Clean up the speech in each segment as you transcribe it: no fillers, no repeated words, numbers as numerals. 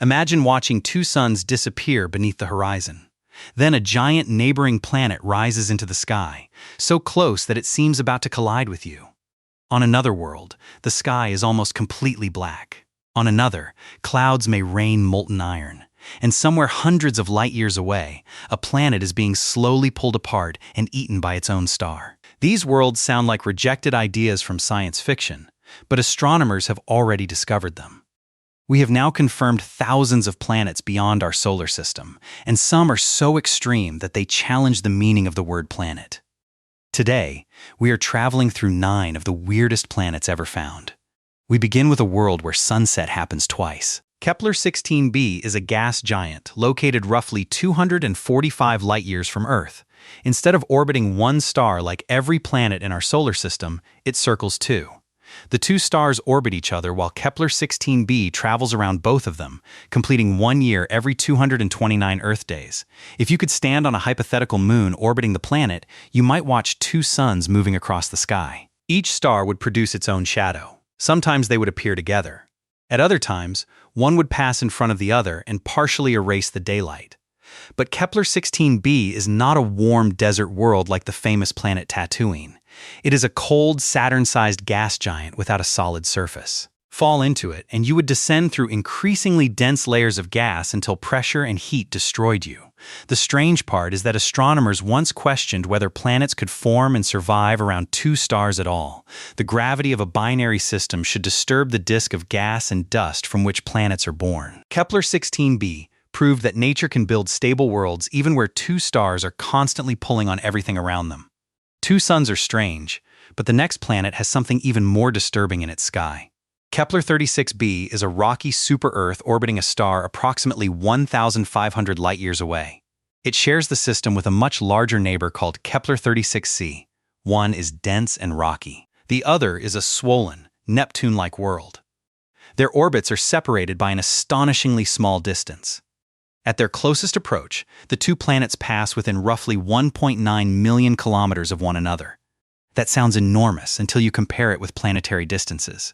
Imagine watching two suns disappear beneath the horizon. Then a giant neighboring planet rises into the sky, so close that it seems about to collide with you. On another world, the sky is almost completely black. On another, clouds may rain molten iron. And somewhere hundreds of light years away, a planet is being slowly pulled apart and eaten by its own star. These worlds sound like rejected ideas from science fiction, but astronomers have already discovered them. We have now confirmed thousands of planets beyond our solar system, and some are so extreme that they challenge the meaning of the word planet. Today, we are traveling through 9 of the weirdest planets ever found. We begin with a world where sunset happens twice. Kepler 16b is a gas giant located roughly 245 light-years from Earth. Instead of orbiting one star like every planet in our solar system, it circles 2. The 2 stars orbit each other while Kepler 16b travels around both of them, completing 1 year every 229 Earth days. If you could stand on a hypothetical moon orbiting the planet, you might watch 2 suns moving across the sky. Each star would produce its own shadow. Sometimes they would appear together. At other times, one would pass in front of the other and partially erase the daylight. But Kepler 16b is not a warm desert world like the famous planet Tatooine. It is a cold, Saturn-sized gas giant without a solid surface. Fall into it, and you would descend through increasingly dense layers of gas until pressure and heat destroyed you. The strange part is that astronomers once questioned whether planets could form and survive around 2 stars at all. The gravity of a binary system should disturb the disk of gas and dust from which planets are born. Kepler 16b proved that nature can build stable worlds even where 2 stars are constantly pulling on everything around them. 2 suns are strange, but the next planet has something even more disturbing in its sky. Kepler 36b is a rocky super-Earth orbiting a star approximately 1,500 light-years away. It shares the system with a much larger neighbor called Kepler 36c. One is dense and rocky. The other is a swollen, Neptune-like world. Their orbits are separated by an astonishingly small distance. At their closest approach, the 2 planets pass within roughly 1.9 million kilometers of one another. That sounds enormous until you compare it with planetary distances.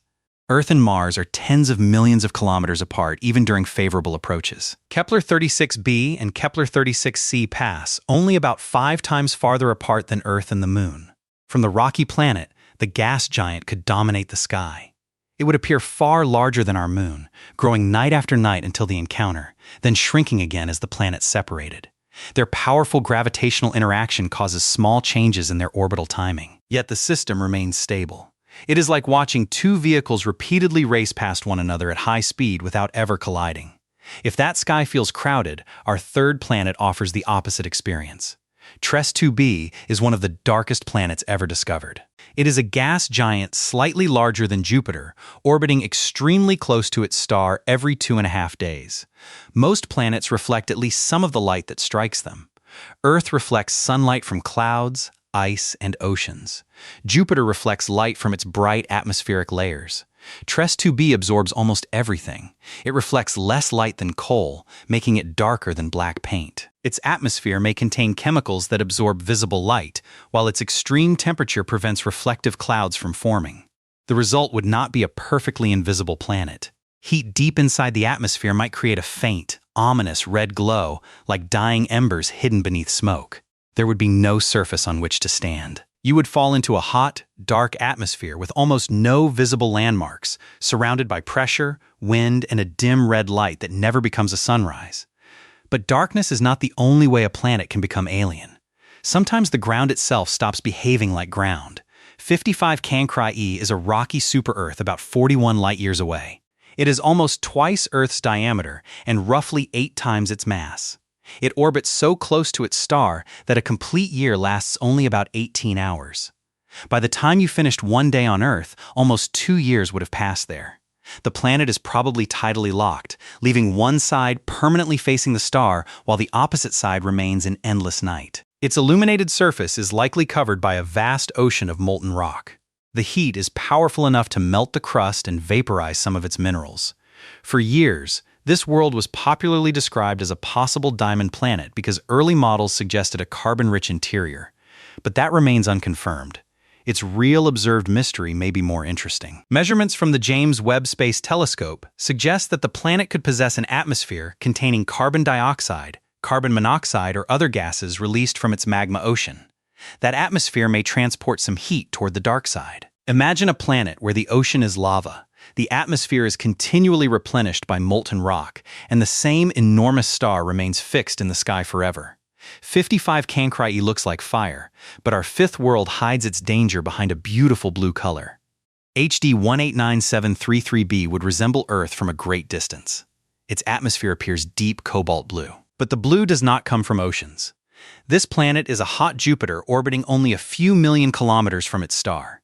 Earth and Mars are tens of millions of kilometers apart even during favorable approaches. Kepler 36b and Kepler 36c pass only about 5 times farther apart than Earth and the Moon. From the rocky planet, the gas giant could dominate the sky. It would appear far larger than our Moon, growing night after night until the encounter, then shrinking again as the planets separated. Their powerful gravitational interaction causes small changes in their orbital timing. Yet the system remains stable. It is like watching 2 vehicles repeatedly race past one another at high speed without ever colliding. If that sky feels crowded, our 3rd planet offers the opposite experience. TRES 2b is one of the darkest planets ever discovered. It is a gas giant slightly larger than Jupiter, orbiting extremely close to its star every 2.5 days. Most planets reflect at least some of the light that strikes them. Earth reflects sunlight from clouds, ice, and oceans. Jupiter reflects light from its bright atmospheric layers. TRES 2b absorbs almost everything. It reflects less light than coal, making it darker than black paint. Its atmosphere may contain chemicals that absorb visible light, while its extreme temperature prevents reflective clouds from forming. The result would not be a perfectly invisible planet. Heat deep inside the atmosphere might create a faint, ominous red glow, like dying embers hidden beneath smoke. There would be no surface on which to stand. You would fall into a hot, dark atmosphere with almost no visible landmarks, surrounded by pressure, wind, and a dim red light that never becomes a sunrise. But darkness is not the only way a planet can become alien. Sometimes the ground itself stops behaving like ground. 55 Cancri E is a rocky super-Earth about 41 light-years away. It is almost twice Earth's diameter and roughly 8 times its mass. It orbits so close to its star that a complete year lasts only about 18 hours. By the time you finished 1 day on Earth, almost 2 years would have passed there. The planet is probably tidally locked, leaving one side permanently facing the star while the opposite side remains in endless night. Its illuminated surface is likely covered by a vast ocean of molten rock. The heat is powerful enough to melt the crust and vaporize some of its minerals. For years, this world was popularly described as a possible diamond planet because early models suggested a carbon-rich interior. But that remains unconfirmed. its real observed mystery may be more interesting. Measurements from the James Webb Space Telescope suggest that the planet could possess an atmosphere containing carbon dioxide, carbon monoxide, or other gases released from its magma ocean. That atmosphere may transport some heat toward the dark side. Imagine a planet where the ocean is lava, the atmosphere is continually replenished by molten rock, and the same enormous star remains fixed in the sky forever. 55 Cancri looks like fire, but our fifth world hides its danger behind a beautiful blue color. HD 189733b would resemble Earth from a great distance. Its atmosphere appears deep cobalt blue. But the blue does not come from oceans. This planet is a hot Jupiter orbiting only a few million kilometers from its star.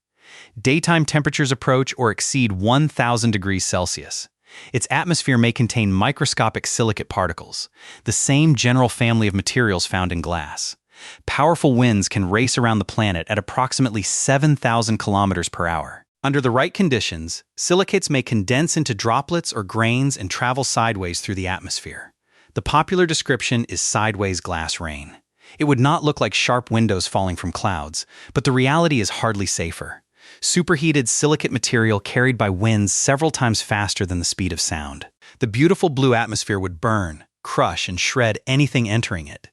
Daytime temperatures approach or exceed 1,000 degrees Celsius. Its atmosphere may contain microscopic silicate particles, the same general family of materials found in glass. Powerful winds can race around the planet at approximately 7,000 kilometers per hour. Under the right conditions, silicates may condense into droplets or grains and travel sideways through the atmosphere. The popular description is sideways glass rain. It would not look like sharp windows falling from clouds, but the reality is hardly safer. Superheated silicate material carried by winds several times faster than the speed of sound. The beautiful blue atmosphere would burn, crush, and shred anything entering it.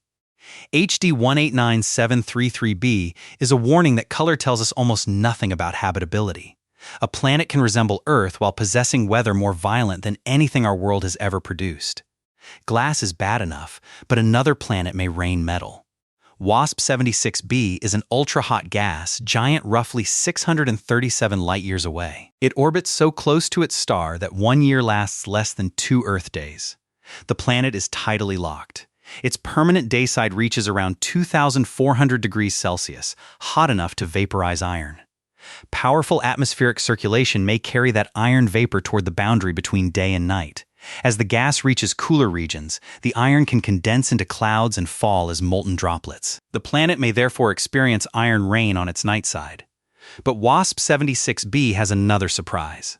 HD 189733b is a warning that color tells us almost nothing about habitability. A planet can resemble Earth while possessing weather more violent than anything our world has ever produced. Glass is bad enough, but another planet may rain metal. WASP-76b is an ultra-hot gas giant roughly 637 light-years away. It orbits so close to its star that 1 year lasts less than 2 Earth days. The planet is tidally locked. Its permanent dayside reaches around 2,400 degrees Celsius, hot enough to vaporize iron. Powerful atmospheric circulation may carry that iron vapor toward the boundary between day and night. As the gas reaches cooler regions, the iron can condense into clouds and fall as molten droplets. The planet may therefore experience iron rain on its night side. But WASP-76b has another surprise.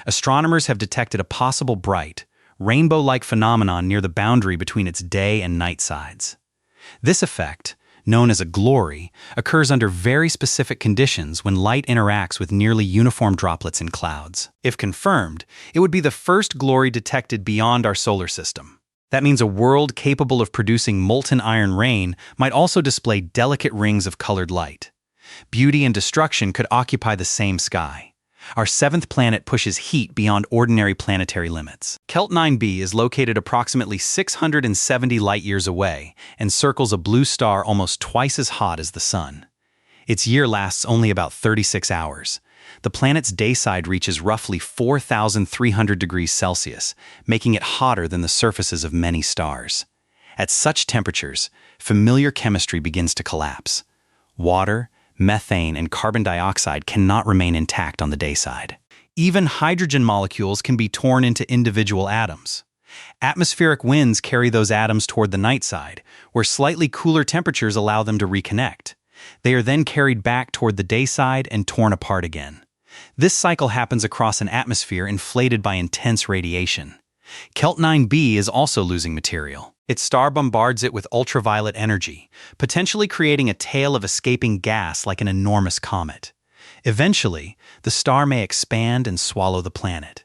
Astronomers have detected a possible bright, rainbow-like phenomenon near the boundary between its day and night sides. This effect, known as a glory, occurs under very specific conditions when light interacts with nearly uniform droplets in clouds. If confirmed, it would be the first glory detected beyond our solar system. That means a world capable of producing molten iron rain might also display delicate rings of colored light. Beauty and destruction could occupy the same sky. Our seventh planet pushes heat beyond ordinary planetary limits. Kelt 9b is located approximately 670 light-years away and circles a blue star almost twice as hot as the Sun. Its year lasts only about 36 hours. The planet's dayside reaches roughly 4,300 degrees Celsius, making it hotter than the surfaces of many stars. At such temperatures, familiar chemistry begins to collapse. Water, methane, and carbon dioxide cannot remain intact on the dayside. Even hydrogen molecules can be torn into individual atoms. Atmospheric winds carry those atoms toward the night side, where slightly cooler temperatures allow them to reconnect. They are then carried back toward the dayside and torn apart again. This cycle happens across an atmosphere inflated by intense radiation. Kelt 9b is also losing material. Its star bombards it with ultraviolet energy, potentially creating a tail of escaping gas like an enormous comet. Eventually, the star may expand and swallow the planet.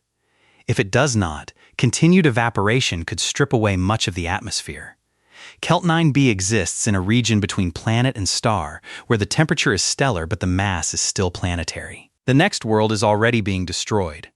If it does not, continued evaporation could strip away much of the atmosphere. Kelt 9b exists in a region between planet and star, where the temperature is stellar but the mass is still planetary. The next world is already being destroyed.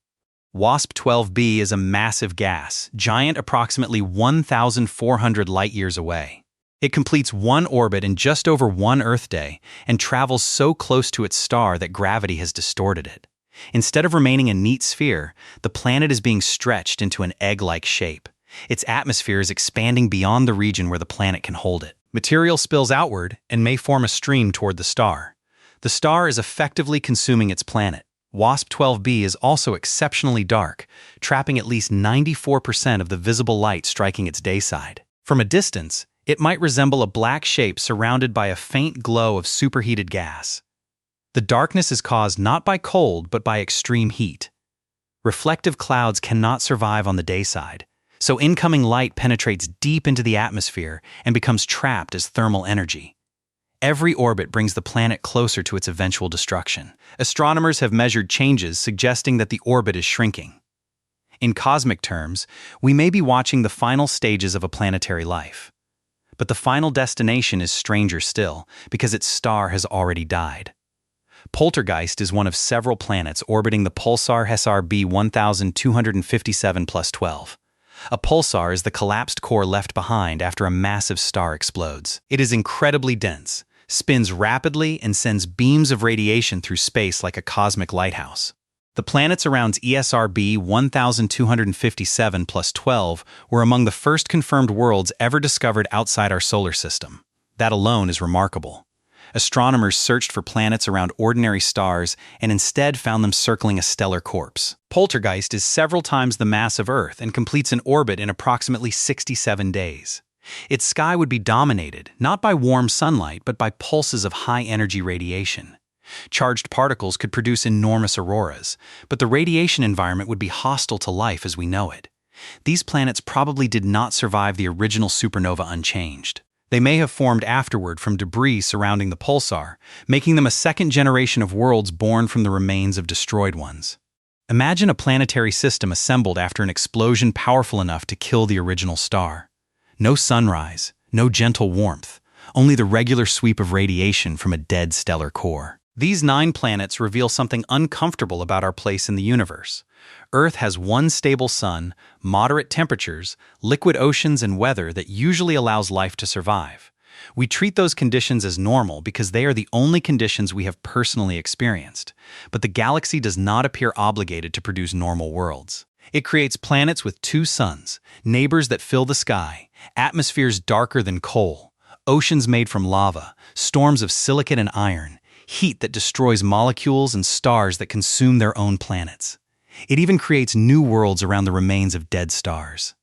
WASP-12b is a massive gas, giant approximately 1,400 light-years away. It completes one orbit in just over 1 Earth day and travels so close to its star that gravity has distorted it. Instead of remaining a neat sphere, the planet is being stretched into an egg-like shape. Its atmosphere is expanding beyond the region where the planet can hold it. Material spills outward and may form a stream toward the star. The star is effectively consuming its planet. WASP-12b is also exceptionally dark, trapping at least 94% of the visible light striking its dayside. From a distance, it might resemble a black shape surrounded by a faint glow of superheated gas. The darkness is caused not by cold but by extreme heat. Reflective clouds cannot survive on the dayside, so incoming light penetrates deep into the atmosphere and becomes trapped as thermal energy. Every orbit brings the planet closer to its eventual destruction. Astronomers have measured changes suggesting that the orbit is shrinking. In cosmic terms, we may be watching the final stages of a planetary life. But the final destination is stranger still, because its star has already died. Poltergeist is one of several planets orbiting the pulsar SRB 1257+12. A pulsar is the collapsed core left behind after a massive star explodes. It is incredibly dense, spins rapidly, and sends beams of radiation through space like a cosmic lighthouse. The planets around ESRB 1257+12 were among the first confirmed worlds ever discovered outside our solar system. That alone is remarkable. Astronomers searched for planets around ordinary stars and instead found them circling a stellar corpse. Poltergeist is several times the mass of Earth and completes an orbit in approximately 67 days. Its sky would be dominated, not by warm sunlight, but by pulses of high-energy radiation. Charged particles could produce enormous auroras, but the radiation environment would be hostile to life as we know it. These planets probably did not survive the original supernova unchanged. They may have formed afterward from debris surrounding the pulsar, making them a second generation of worlds born from the remains of destroyed ones. Imagine a planetary system assembled after an explosion powerful enough to kill the original star. No sunrise, no gentle warmth, only the regular sweep of radiation from a dead stellar core. These 9 planets reveal something uncomfortable about our place in the universe. Earth has one stable sun, moderate temperatures, liquid oceans, and weather that usually allows life to survive. We treat those conditions as normal because they are the only conditions we have personally experienced. But the galaxy does not appear obligated to produce normal worlds. It creates planets with 2 suns, neighbors that fill the sky, atmospheres darker than coal, oceans made from lava, storms of silicate and iron, heat that destroys molecules, and stars that consume their own planets. It even creates new worlds around the remains of dead stars.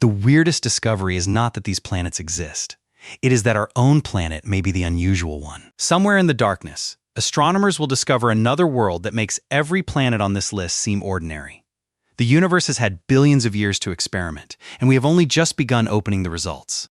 The weirdest discovery is not that these planets exist. It is that our own planet may be the unusual one. Somewhere in the darkness, astronomers will discover another world that makes every planet on this list seem ordinary. The universe has had billions of years to experiment, and we have only just begun opening the results.